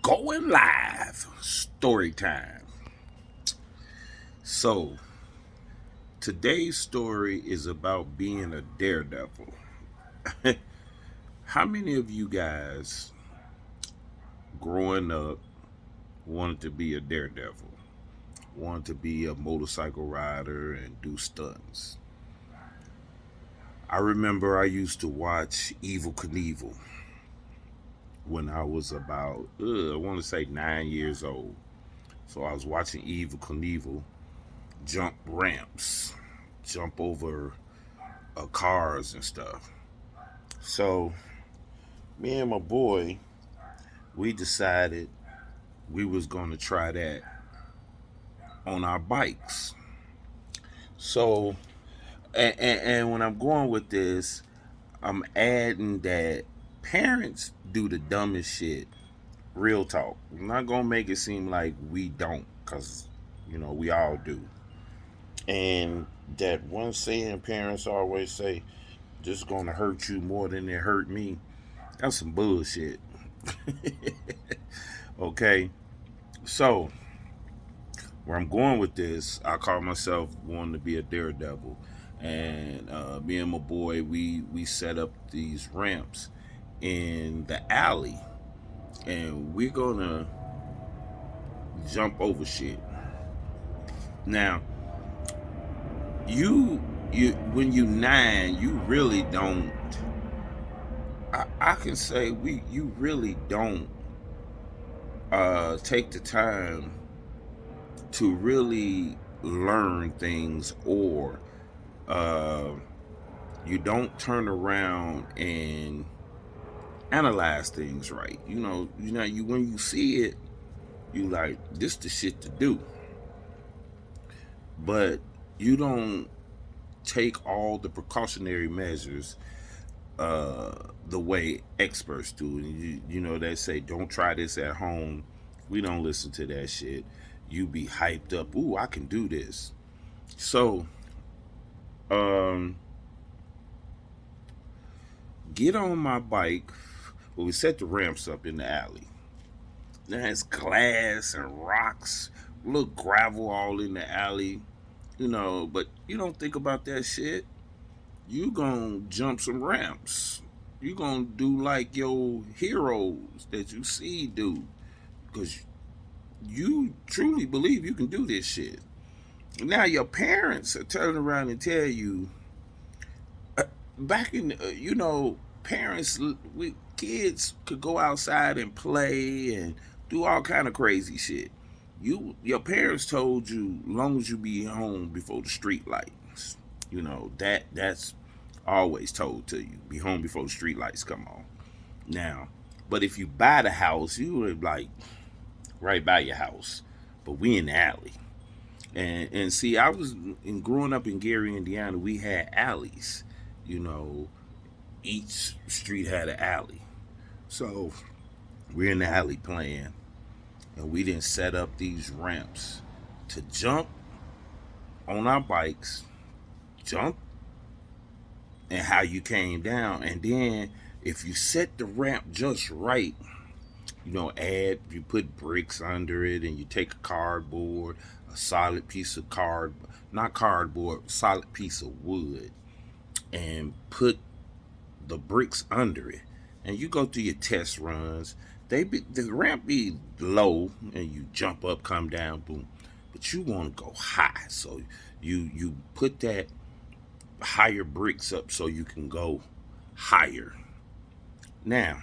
Going live. Story time. So, today's story is about being a daredevil. How many of you guys growing up wanted to be a daredevil? Wanted to be a motorcycle rider and do stunts? I remember I used to watch Evil Knievel when I was about, I want to say 9 years old. So I was watching Evil Knievel jump ramps, jump over cars and stuff. So me and my boy, we decided we was gonna try that on our bikes. So and when I'm going with this, I'm adding that parents do the dumbest shit. Real talk. I'm not gonna make it seem like we don't, cause we all do. And that one saying parents always say, "This is gonna hurt you more than it hurt me." That's some bullshit. Okay, so where I'm going with this, I call myself wanting to be a daredevil, and me and my boy, we set up these ramps in the alley, and we're gonna jump over shit. Now, you you when you nine, you really don't. I can say you really don't take the time to really learn things, or uh, you don't turn around and analyze things right. You when you see it, you like this the shit to do, but you don't take all the precautionary measures the way experts do. And they say don't try this at home. We don't listen to that shit. You be hyped up. Ooh, I can do this. So, um, get on my bike. Well, we set the ramps up in the alley. There's glass and rocks, little gravel all in the alley, but you don't think about that shit. You gonna jump some ramps. You gonna do like your heroes that you see do, because you truly believe you can do this shit. Now your parents are turning around and tell you, back in parents, we kids could go outside and play and do all kind of crazy shit. Your parents told you, long as you be home before the street lights. That's always told to you. Be home before the street lights come on. Now, but if you buy the house, you would like right by your house. But we in the alley. And see, I was in growing up in Gary, Indiana, we had alleys. You know, each street had an alley. So we're in the alley playing, and we didn't set up these ramps to jump on our bikes, jump, and how you came down. And then if you set the ramp just right, you put bricks under it, and you take a cardboard, a solid piece of not cardboard, solid piece of wood, and put the bricks under it, and you go through your test runs. The ramp be low, and you jump up, come down, boom. But you want to go high, so you put that higher bricks up so you can go higher. Now,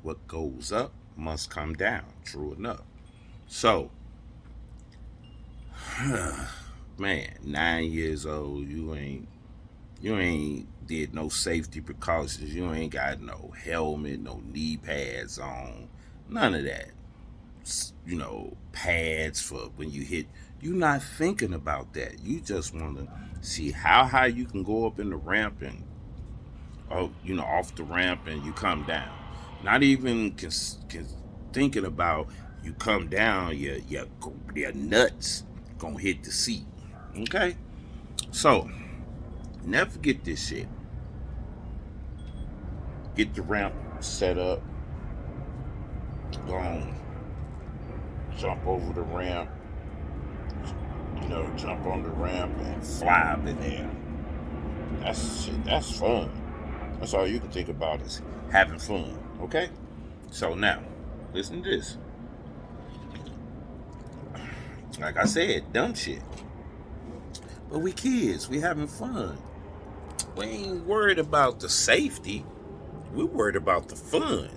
what goes up must come down. True enough. So, man, 9 years old, you ain't did no safety precautions. You ain't got no helmet, no knee pads on, none of that. Pads for when you hit. You're not thinking about that. You just want to see how high you can go up in the ramp, and off the ramp, and you come down. Not even thinking about you come down, your nuts gonna hit the seat. Okay, so never forget this shit. Get the ramp set up. Gonna jump over the ramp, jump on the ramp and fly up in there. That's shit. That's fun. That's all you can think about is having fun. Okay. So now, listen to this. Like I said, dumb shit. But we kids, we having fun. We ain't worried about the safety. We worried about the fun.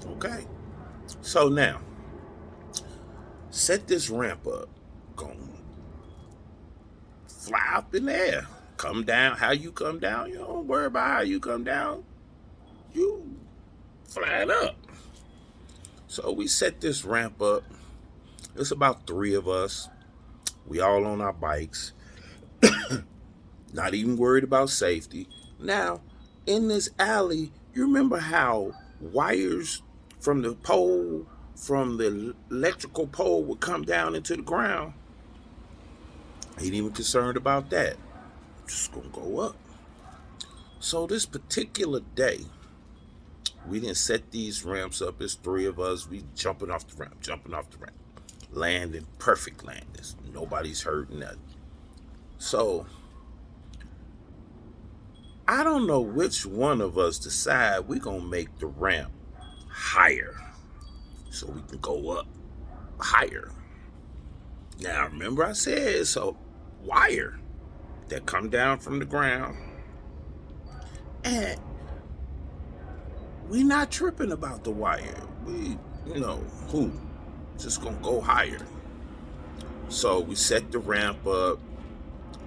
Okay. So now, set this ramp up. Go fly up in there. Come down. How you come down? You don't worry about how you come down. You flying up. So we set this ramp up. It's about 3 of us. We all on our bikes. Not even worried about safety. Now, in this alley, you remember how wires from the pole, from the electrical pole would come down into the ground? Ain't even concerned about that. Just gonna go up. So this particular day, we didn't set these ramps up. It's 3 of us. We jumping off the ramp. Landing, perfect landings. Nobody's hurt, nothing. So, I don't know which one of us decide we're going to make the ramp higher so we can go up higher. Now, remember I said it's a wire that come down from the ground. And we not tripping about the wire. We, just going to go higher. So we set the ramp up.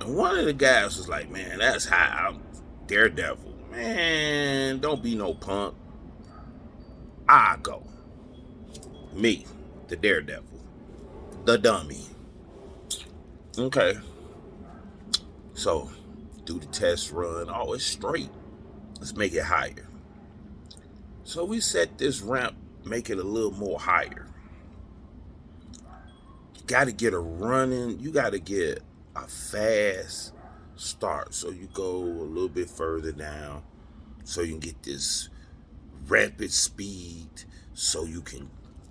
And one of the guys was like, man, that's high. I'm Daredevil. Man, don't be no punk. I go. Me, the Daredevil. The dummy. Okay. So, do the test run. Oh, it's straight. Let's make it higher. So we set this ramp, make it a little more higher. You got to get you got to get a fast start. So you go a little bit further down so you can get this rapid speed so you can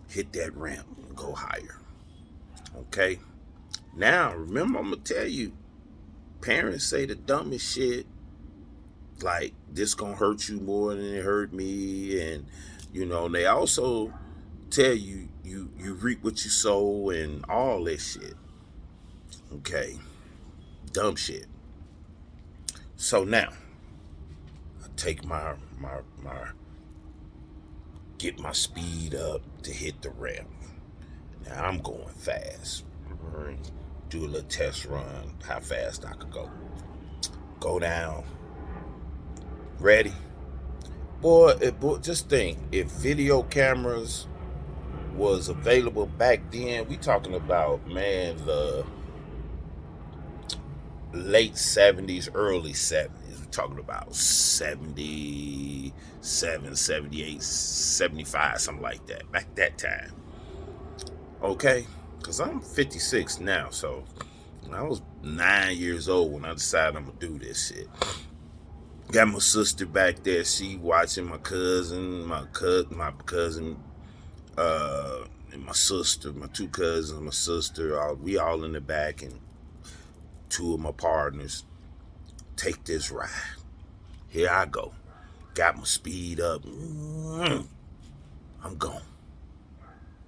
hit that ramp and go higher. Okay? Now, remember, I'm going to tell you, parents say the dumbest shit, like, this going to hurt you more than it hurt me. And, they also tell you, you reap what you sow and all that shit. Okay? Dumb shit. So now, I take get my speed up to hit the ramp. Now I'm going fast. Do a little test run, how fast I could go. Go down. Ready? Boy, just think, if video cameras was available back then, we talking about, man, the late 70s, early 70s. We're talking about 77, 78, 75, something like that. Back that time. Okay? Because I'm 56 now, so I was 9 years old when I decided I'm going to do this shit. Got my sister back there. She watching my cousin, and my sister, my 2 cousins, my sister. We all in the back, and 2 of my partners. Take this ride. Here I go. Got my speed up. I'm gone.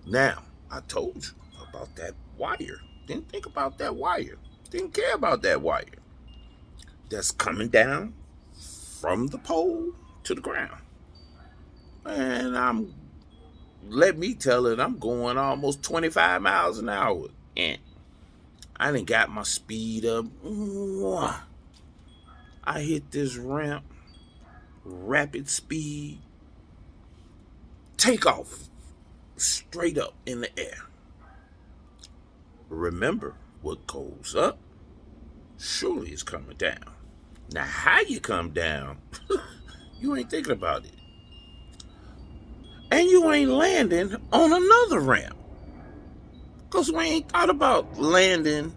Now, I told you about that wire. Didn't think about that wire. Didn't care about that wire. That's coming down from the pole to the ground. And let me tell it, I'm going almost 25 miles an hour. And I done got my speed up. I hit this ramp, rapid speed, take off, straight up in the air. Remember, what goes up surely is coming down. Now, how you come down, you ain't thinking about it. And you ain't landing on another ramp. Because we ain't thought about landing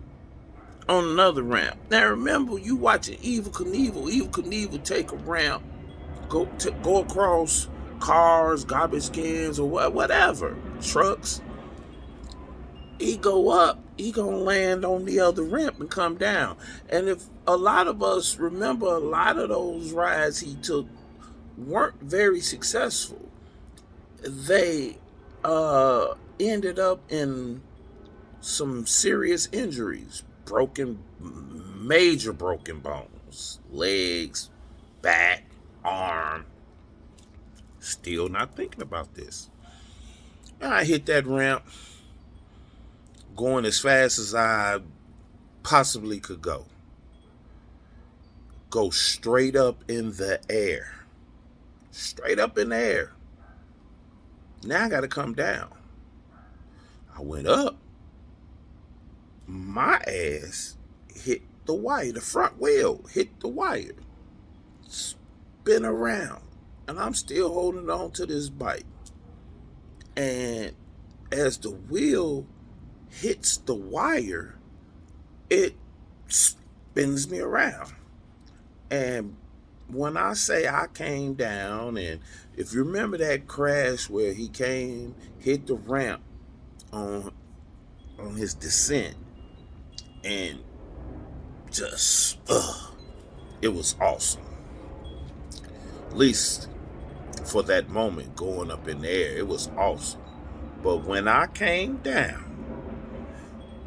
on another ramp. Now remember, you watching Evel Knievel take a ramp, go cars, garbage cans, or whatever, trucks. He go up, he gonna land on the other ramp and come down. And if a lot of us remember, a lot of those rides he took weren't very successful. They ended up in some serious injuries, major broken bones, legs, back, arm. Still not thinking about this. I hit that ramp going as fast as I possibly could go. Go straight up in the air. Straight up in the air. Now I got to come down. I went up. My ass hit the wire. The front wheel hit the wire. Spin around. And I'm still holding on to this bike. And as the wheel hits the wire, it spins me around. And when I say I came down, and if you remember that crash where he hit the ramp on his descent, and just, it was awesome. At least for that moment going up in the air, it was awesome. But when I came down,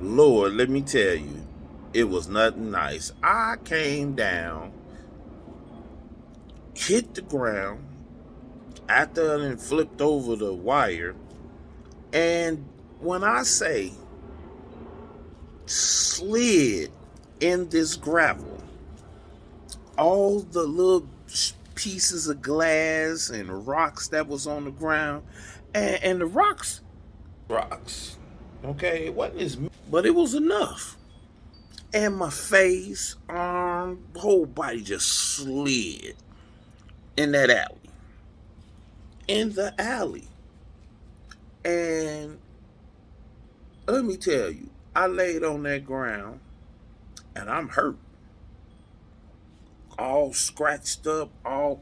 Lord, let me tell you, it was nothing nice. I came down, hit the ground, after I flipped over the wire, and when I say slid in this gravel, all the little pieces of glass and rocks that was on the ground, and the rocks, okay, it wasn't as, but it was enough. And my face, arm, whole body just slid in that alley. In the alley. And let me tell you, I laid on that ground and I'm hurt. All scratched up, all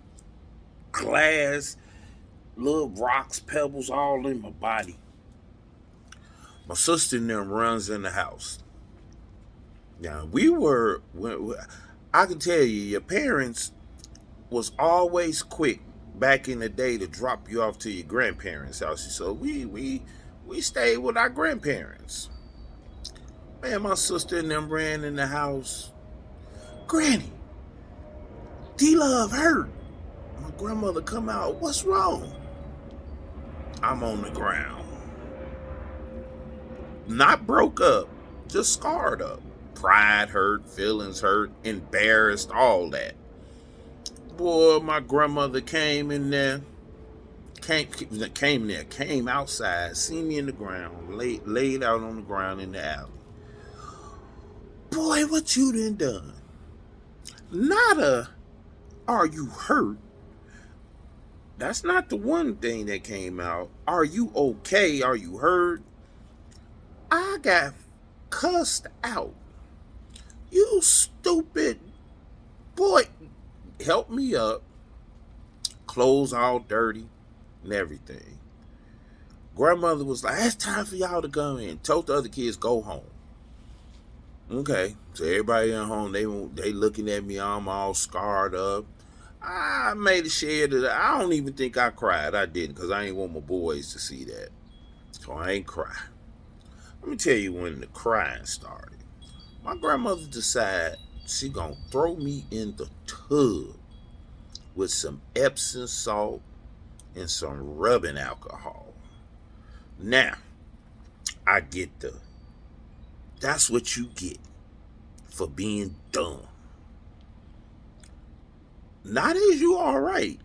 glass, little rocks, pebbles all in my body. My sister and them runs in the house. Now, I can tell you, your parents was always quick back in the day to drop you off to your grandparents' house. So we stayed with our grandparents. Man, my sister and them ran in the house. Granny, D-Love hurt. My grandmother come out. What's wrong? I'm on the ground. Not broke up, just scarred up. Pride hurt, feelings hurt, embarrassed, all that. Boy, my grandmother came outside, seen me in the ground, laid out on the ground in the alley. Boy, what you done? Not are you hurt? That's not the one thing that came out. Are you okay? Are you hurt? I got cussed out. You stupid boy. Help me up. Clothes all dirty and everything. Grandmother was like, it's time for y'all to go in. Told the other kids, go home. Okay, so everybody at home, they looking at me, I'm all scarred up. I made a share that I don't even think I cried. I didn't, because I ain't want my boys to see that. So I ain't cry. Let me tell you when the crying started. My grandmother decided she gonna throw me in the tub with some Epsom salt and some rubbing alcohol. Now, I get that's what you get for being dumb. Not as you all right.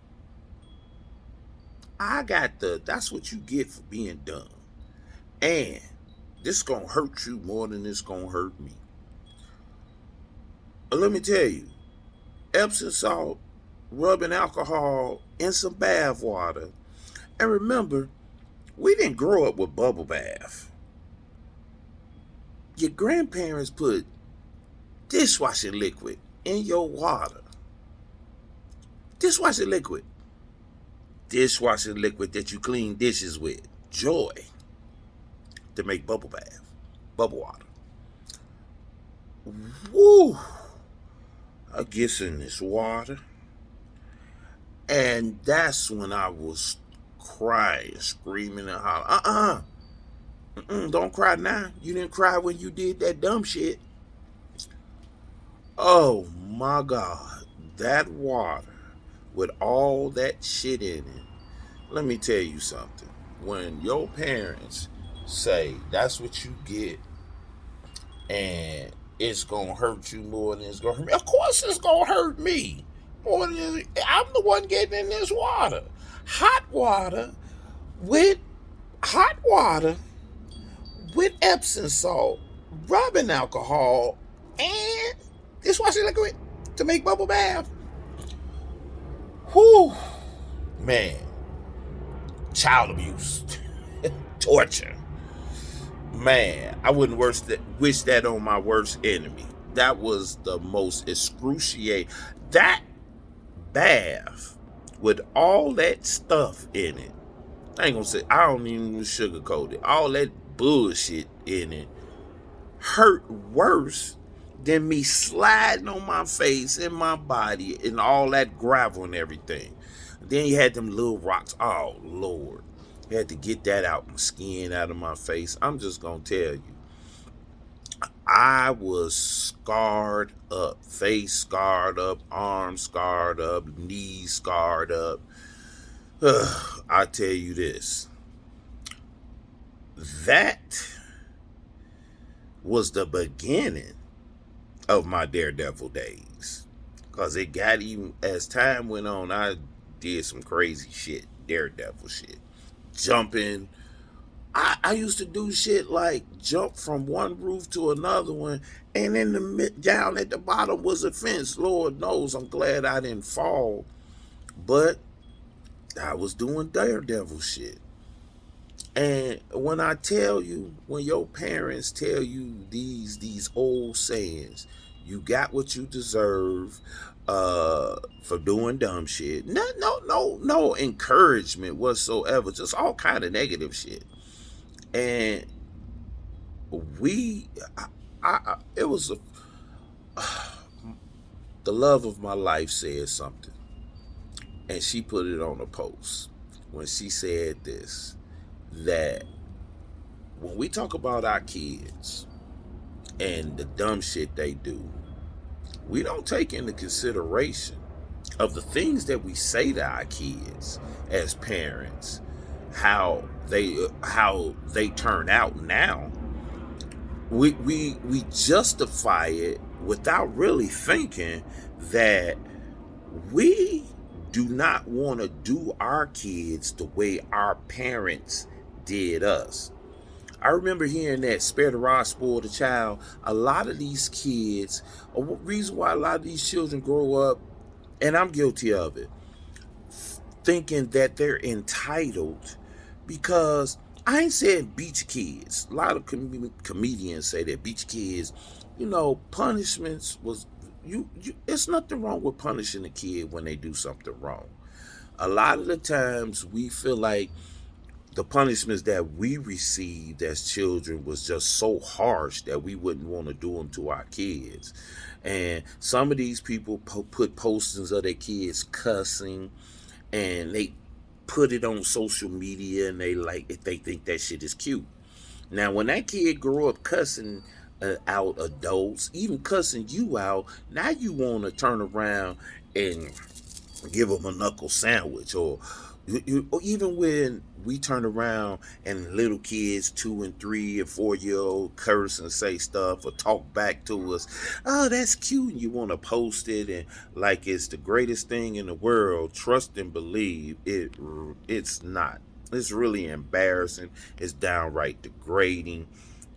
I got that's what you get for being dumb. And this gonna hurt you more than this gonna hurt me. But let me tell you, Epsom salt, rubbing alcohol, and some bath water. And remember, we didn't grow up with bubble bath. Your grandparents put dishwashing liquid in your water. Dishwashing liquid. dishwashing liquid that you clean dishes with. Joy to make bubble bath, bubble water. Woo! I get in this water, and that's when I was crying, screaming, and hollering. Don't cry now. You didn't cry when you did that dumb shit. Oh my God, that water with all that shit in it. Let me tell you something. When your parents say that's what you get and it's gonna hurt you more than it's gonna hurt me, of course it's gonna hurt me more than I'm the one getting in this water. Hot water with hot water with Epsom salt, rubbing alcohol, and dishwashing liquid to make bubble bath. Whew, man, child abuse, torture. Man, I wouldn't wish that on my worst enemy. That was the most excruciating. That bath with all that stuff in it. I ain't gonna say, I don't even sugarcoat it. All that bullshit in it hurt worse than me sliding on my face and my body and all that gravel and everything. Then you had them little rocks. Oh, Lord. I had to get that out, my skin out of my face. I'm just going to tell you. I was scarred up. Face scarred up. Arms scarred up. Knees scarred up. I tell you this. That was the beginning of my daredevil days. Because it got even, as time went on, I did some crazy shit. Daredevil shit. Jumping. I used to do shit like jump from one roof to another one, and in the down at the bottom was a fence. Lord knows, I'm glad I didn't fall, but I was doing daredevil shit. And when I tell you, when your parents tell you these old sayings, you got what you deserve for doing dumb shit. No encouragement whatsoever. Just all kind of negative shit. And it was the love of my life said something, and she put it on a post when she said this, that when we talk about our kids and the dumb shit they do, we don't take into consideration of the things that we say to our kids as parents, how they turn out now. We justify it without really thinking that we do not want to do our kids the way our parents did us. I remember hearing that spare the rod, spoil the child. A lot of these kids, a reason why a lot of these children grow up, and I'm guilty of it, thinking that they're entitled, because I ain't saying beat your kids. A lot of comedians say that beat your kids. Punishments was you. It's nothing wrong with punishing a kid when they do something wrong. A lot of the times we feel like the punishments that we received as children was just so harsh that we wouldn't want to do them to our kids. And some of these people put postings of their kids cussing, and they put it on social media, and they think that shit is cute. Now, when that kid grew up cussing out adults, even cussing you out, now you want to turn around and give them a knuckle sandwich, or even when we turn around and little kids, 2 and 3 and 4-year old, curse and say stuff or talk back to us. Oh, that's cute. And you want to post it and like it's the greatest thing in the world. Trust and believe it's not. It's really embarrassing. It's downright degrading.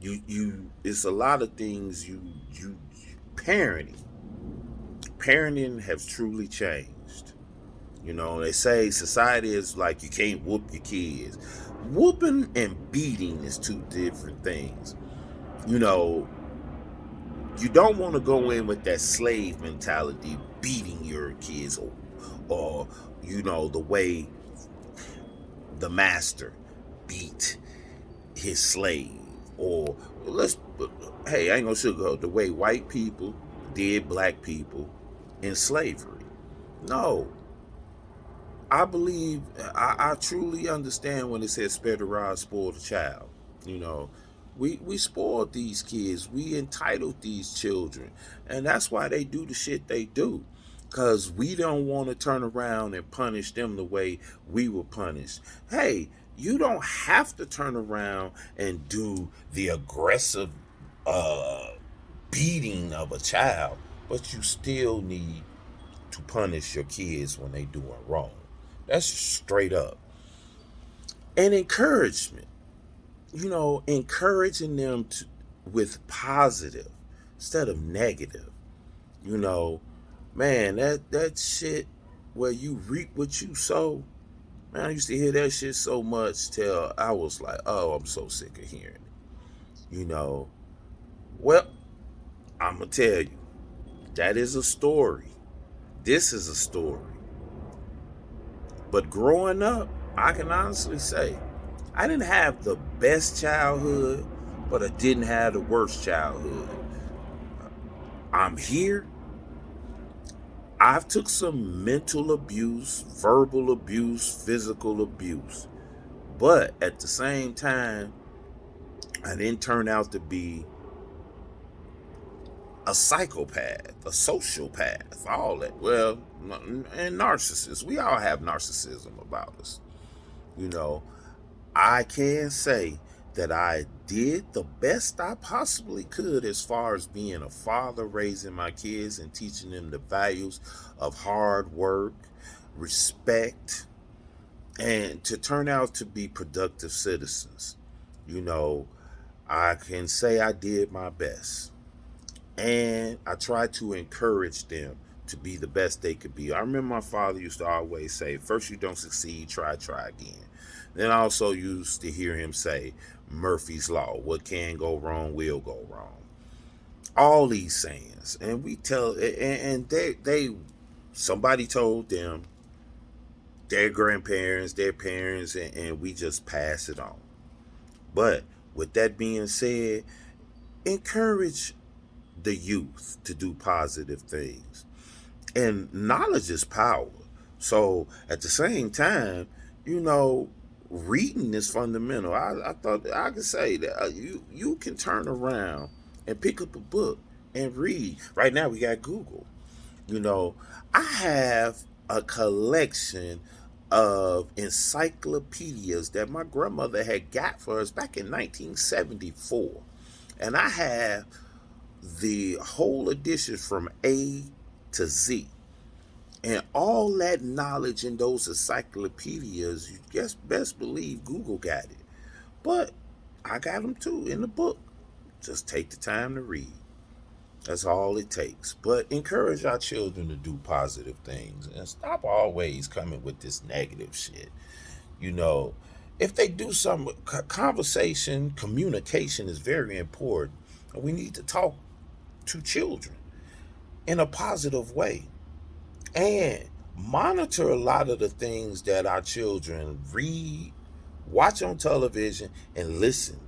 It's a lot of things you parenting has truly changed. They say society is like you can't whoop your kids. Whooping and beating is two different things. You don't want to go in with that slave mentality, beating your kids, or the way the master beat his slave, or let's hey, I ain't gonna sugarcoat the way white people did black people in slavery. No, I believe I truly understand when it says spare the rod, spoil the child. You know, we spoiled these kids, we entitled these children, and that's why they do the shit they do. Cause we don't want to turn around and punish them the way we were punished. Hey, you don't have to turn around and do the aggressive uh, beating of a child, but you still need to punish your kids when they doing wrong. That's straight up. And encouragement, encouraging them with positive instead of negative. You know, man, that shit where you reap what you sow. Man, I used to hear that shit so much till I was like, oh, I'm so sick of hearing it. You know, well, I'm gonna tell you, that is a story. This is a story. But growing up, I can honestly say I didn't have the best childhood, but I didn't have the worst childhood. I'm here. I've took some mental abuse, verbal abuse, physical abuse. But at the same time, I didn't turn out to be a psychopath, a sociopath, all that. Well, and narcissists. We all have narcissism about us. You know, I can say that I did the best I possibly could as far as being a father, raising my kids and teaching them the values of hard work, respect, and to turn out to be productive citizens. You know, I can say I did my best. And I tried to encourage them to be the best they could be. I remember my father used to always say, first you don't succeed, try again. Then I also used to hear him say, Murphy's Law, what can go wrong will go wrong. All these sayings. And we tell, and they somebody told them, their grandparents, their parents, and we just pass it on. But with that being said, encourage the youth to do positive things. And knowledge is power. So at the same time, you know, reading is fundamental. I thought I could say that you can turn around and pick up a book and read. Right now we got Google. You know, I have a collection of encyclopedias that my grandmother had got for us back in 1974. And I have the whole edition from A to Z. And all that knowledge in those encyclopedias, you just best believe Google got it. But I got them too in the book. Just take the time to read. That's all it takes. But encourage our children to do positive things and stop always coming with this negative shit. You know, if they do some conversation, communication is very important. And we need to talk to children in a positive way and monitor a lot of the things that our children read, watch on television, and listen.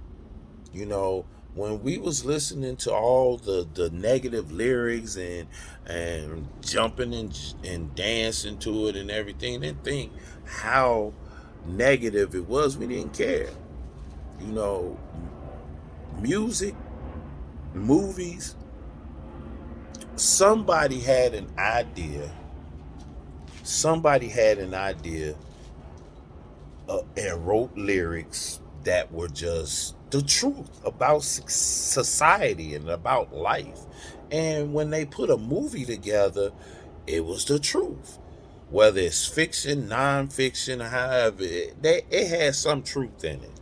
You know, when we was listening to all the negative lyrics and jumping and dancing to it and everything, didn't think how negative it was. We didn't care. You know, music, movies, somebody had an idea. Somebody had an idea and wrote lyrics that were just the truth about society and about life. And when they put a movie together, it was the truth. Whether it's fiction, nonfiction, however, it has some truth in it.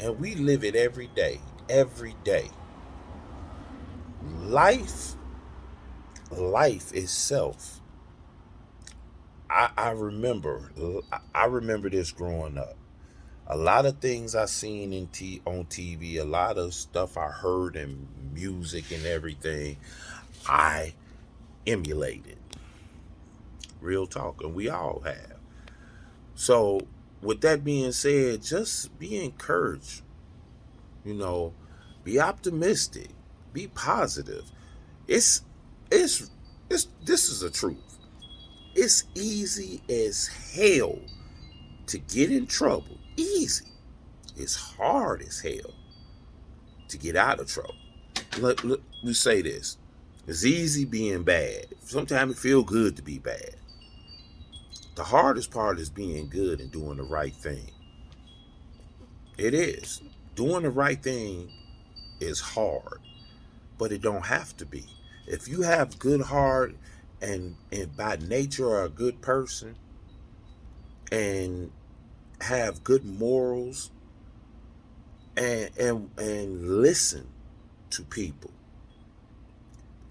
And we live it every day. Every day. Life, life itself. I remember this growing up. A lot of things I seen on TV, a lot of stuff I heard in music and everything, I emulated. Real talk, and we all have. So with that being said, just be encouraged. You know, be optimistic, be positive. It's it's this is the truth. It's easy as hell to get in trouble. Easy. It's hard as hell to get out of trouble. Let me say this. It's easy being bad. Sometimes it feels good to be bad. The hardest part is being good and doing the right thing. It is. Doing the right thing is hard, but it don't have to be. If you have good heart and by nature are a good person and have good morals and listen to people,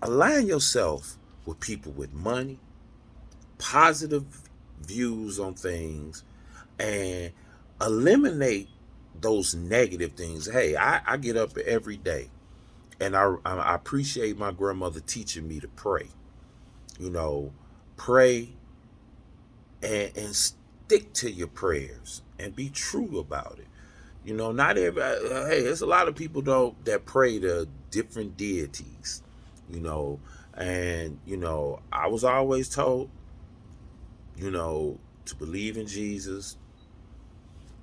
align yourself with people with money, positive views on things, and eliminate those negative things. Hey, I get up every day and I appreciate my grandmother teaching me to pray. You know, pray and stick to your prayers and be true about it. You know, not every hey, there's a lot of people though that pray to different deities. You know, and I was always told, to believe in Jesus.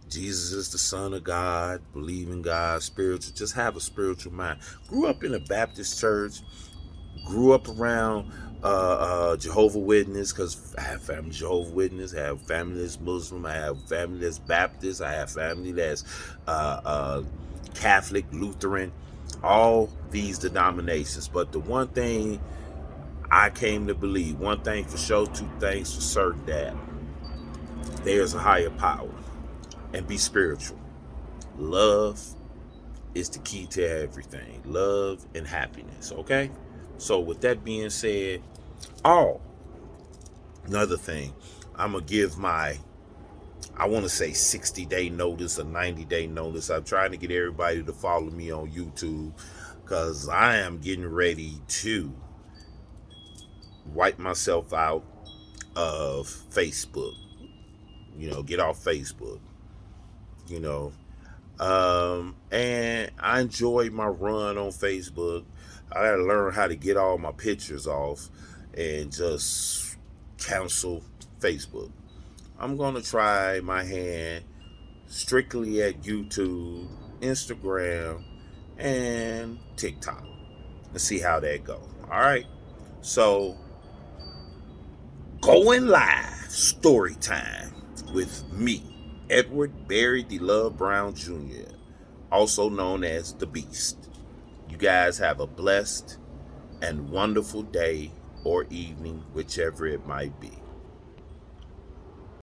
Jesus is the Son of God. Believe in God. Spiritual. Just have a spiritual mind. Grew up in a Baptist church. Grew up around Jehovah Witness, because I have family Jehovah Witness. I have family that's Muslim. I have family that's Baptist. I have family that's Catholic, Lutheran, all these denominations. But the one thing I came to believe, one thing for sure, two things for certain, that there's a higher power, and be spiritual. Love is the key to everything. Love and happiness. Okay. So with that being said, oh, another thing, I'm gonna give I want to say 60-day notice or 90-day notice. I'm trying to get everybody to follow me on YouTube because I am getting ready to wipe myself out of Facebook. Get off Facebook. You know, and I enjoyed my run on Facebook. I got to learn how to get all my pictures off and just cancel Facebook. I'm going to try my hand strictly at YouTube, Instagram, and TikTok and see how that go. All right. So, going live story time with me, Edward Barry D. Love Brown Jr., also known as the Beast. You guys have a blessed and wonderful day or evening, whichever it might be.